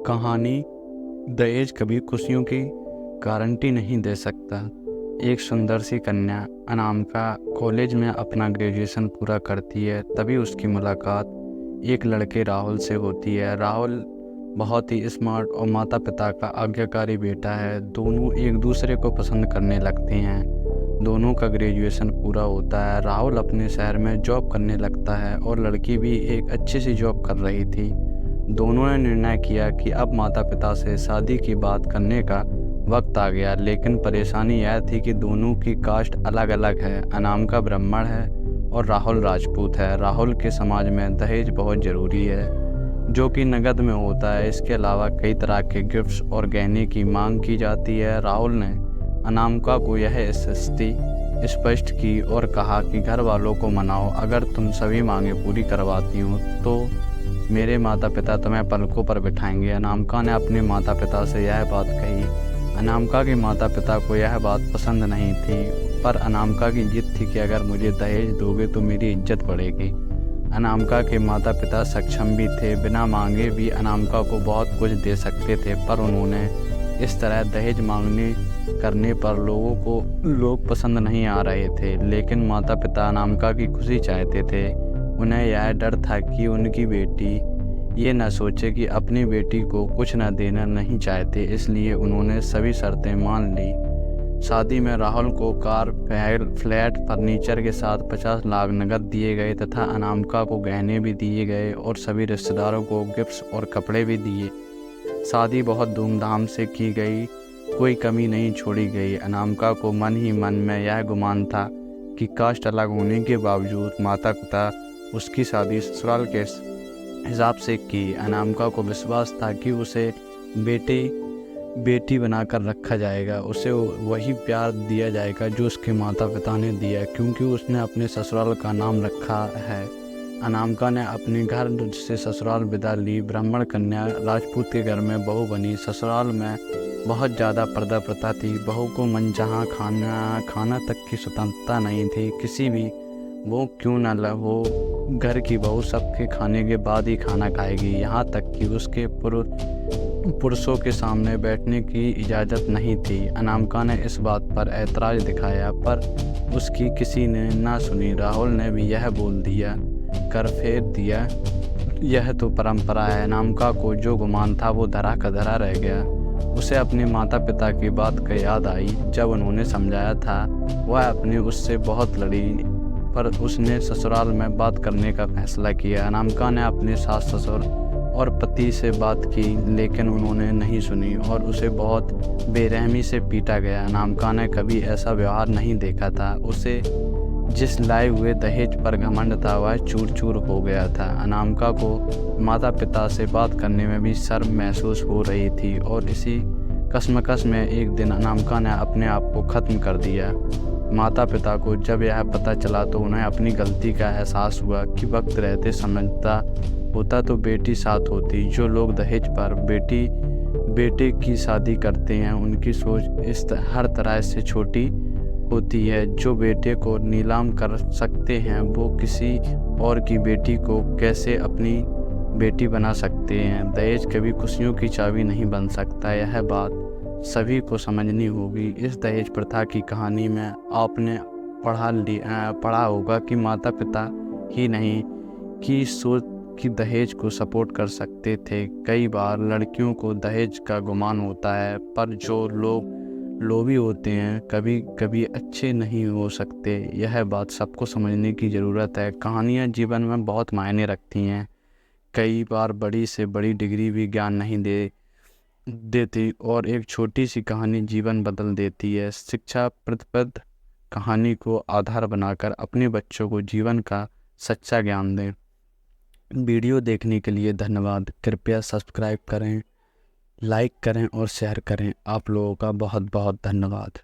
कहानी दहेज कभी खुशियों की गारंटी नहीं दे सकता। एक सुंदर सी कन्या अनामिका कॉलेज में अपना ग्रेजुएशन पूरा करती है। तभी उसकी मुलाकात एक लड़के राहुल से होती है। राहुल बहुत ही स्मार्ट और माता पिता का आज्ञाकारी बेटा है। दोनों एक दूसरे को पसंद करने लगते हैं। दोनों का ग्रेजुएशन पूरा होता है। राहुल अपने शहर में जॉब करने लगता है और लड़की भी एक अच्छी सी जॉब कर रही थी। दोनों ने निर्णय किया कि अब माता पिता से शादी की बात करने का वक्त आ गया। लेकिन परेशानी यह थी कि दोनों की कास्ट अलग अलग है। अनामिका ब्राह्मण है और राहुल राजपूत है। राहुल के समाज में दहेज बहुत ज़रूरी है, जो कि नकद में होता है। इसके अलावा कई तरह के गिफ्ट्स और गहने की मांग की जाती है। राहुल ने अनामिका को यह स्थिति स्पष्ट की और कहा कि घर वालों को मनाओ, अगर तुम सभी मांगें पूरी करवाती हो तो मेरे माता पिता तुम्हें पलकों पर बिठाएंगे। अनामिका ने अपने माता पिता से यह बात कही। अनामिका के माता पिता को यह बात पसंद नहीं थी, पर अनामिका की जिद थी कि अगर मुझे दहेज दोगे तो मेरी इज्जत बढ़ेगी। अनामिका के माता पिता सक्षम भी थे, बिना मांगे भी अनामिका को बहुत कुछ दे सकते थे, पर उन्होंने इस तरह दहेज मांगने करने पर लोग पसंद नहीं आ रहे थे। लेकिन माता पिता अनामिका की खुशी चाहते थे। उन्हें यह डर था कि उनकी बेटी ये न सोचे कि अपनी बेटी को कुछ न देना नहीं चाहते, इसलिए उन्होंने सभी शर्तें मान ली। शादी में राहुल को कार, फ्लैट, फर्नीचर के साथ 50 लाख नकद दिए गए तथा अनामिका को गहने भी दिए गए और सभी रिश्तेदारों को गिफ्ट्स और कपड़े भी दिए। शादी बहुत धूमधाम से की गई, कोई कमी नहीं छोड़ी गई। अनामिका को मन ही मन में यह गुमान था कि कास्ट अलग होने के बावजूद माता पिता उसकी शादी ससुराल के हिसाब से की। अनामिका को विश्वास था कि उसे बेटी बनाकर रखा जाएगा, उसे वही प्यार दिया जाएगा जो उसके माता पिता ने दिया, क्योंकि उसने अपने ससुराल का नाम रखा है। अनामिका ने अपने घर से ससुराल विदा ली। ब्राह्मण कन्या राजपूत के घर में बहू बनी। ससुराल में बहुत ज़्यादा पर्दा प्रथा थी। बहू को मनचाहा खाना तक की स्वतंत्रता नहीं थी। किसी भी वो क्यों न हो, घर की बहू सबके खाने के बाद ही खाना खाएगी। यहाँ तक कि उसके पुरुषों के सामने बैठने की इजाज़त नहीं थी। अनामिका ने इस बात पर ऐतराज़ दिखाया, पर उसकी किसी ने ना सुनी। राहुल ने भी यह बोल दिया, कर फेर दिया, यह तो परंपरा है। अनामिका को जो गुमान था वो धरा का धरा रह गया। उसे अपने माता पिता की बात का याद आई। जब उन्होंने समझाया था, वह अपने उससे बहुत लड़ी, पर उसने ससुराल में बात करने का फैसला किया। अनामिका ने अपने सास ससुर और पति से बात की, लेकिन उन्होंने नहीं सुनी और उसे बहुत बेरहमी से पीटा गया। अनामिका ने कभी ऐसा व्यवहार नहीं देखा था। उसे जिस लाए हुए दहेज पर घमंड था वह चूर चूर हो गया था। अनामिका को माता पिता से बात करने में भी शर्म महसूस हो रही थी और इसी कश्मकश में एक दिन अनामिका ने अपने आप को ख़त्म कर दिया। माता पिता को जब यह पता चला तो उन्हें अपनी गलती का एहसास हुआ कि वक्त रहते समझता होता तो बेटी साथ होती। जो लोग दहेज पर बेटे की शादी करते हैं उनकी सोच हर तरह से छोटी होती है। जो बेटे को नीलाम कर सकते हैं वो किसी और की बेटी को कैसे अपनी बेटी बना सकते हैं। दहेज कभी खुशियों की चाबी नहीं बन सकता, यह बात सभी को समझनी होगी। इस दहेज प्रथा की कहानी में आपने पढ़ा होगा कि माता पिता ही नहीं की सोच कि दहेज को सपोर्ट कर सकते थे। कई बार लड़कियों को दहेज का गुमान होता है, पर जो लोग लोभी होते हैं कभी कभी अच्छे नहीं हो सकते। यह बात सबको समझने की ज़रूरत है। कहानियाँ जीवन में बहुत मायने रखती हैं। कई बार बड़ी से बड़ी डिग्री भी ज्ञान नहीं देती और एक छोटी सी कहानी जीवन बदल देती है। शिक्षा प्रतिपद कहानी को आधार बनाकर अपने बच्चों को जीवन का सच्चा ज्ञान दें। वीडियो देखने के लिए धन्यवाद। कृपया सब्सक्राइब करें, लाइक करें और शेयर करें। आप लोगों का बहुत बहुत धन्यवाद।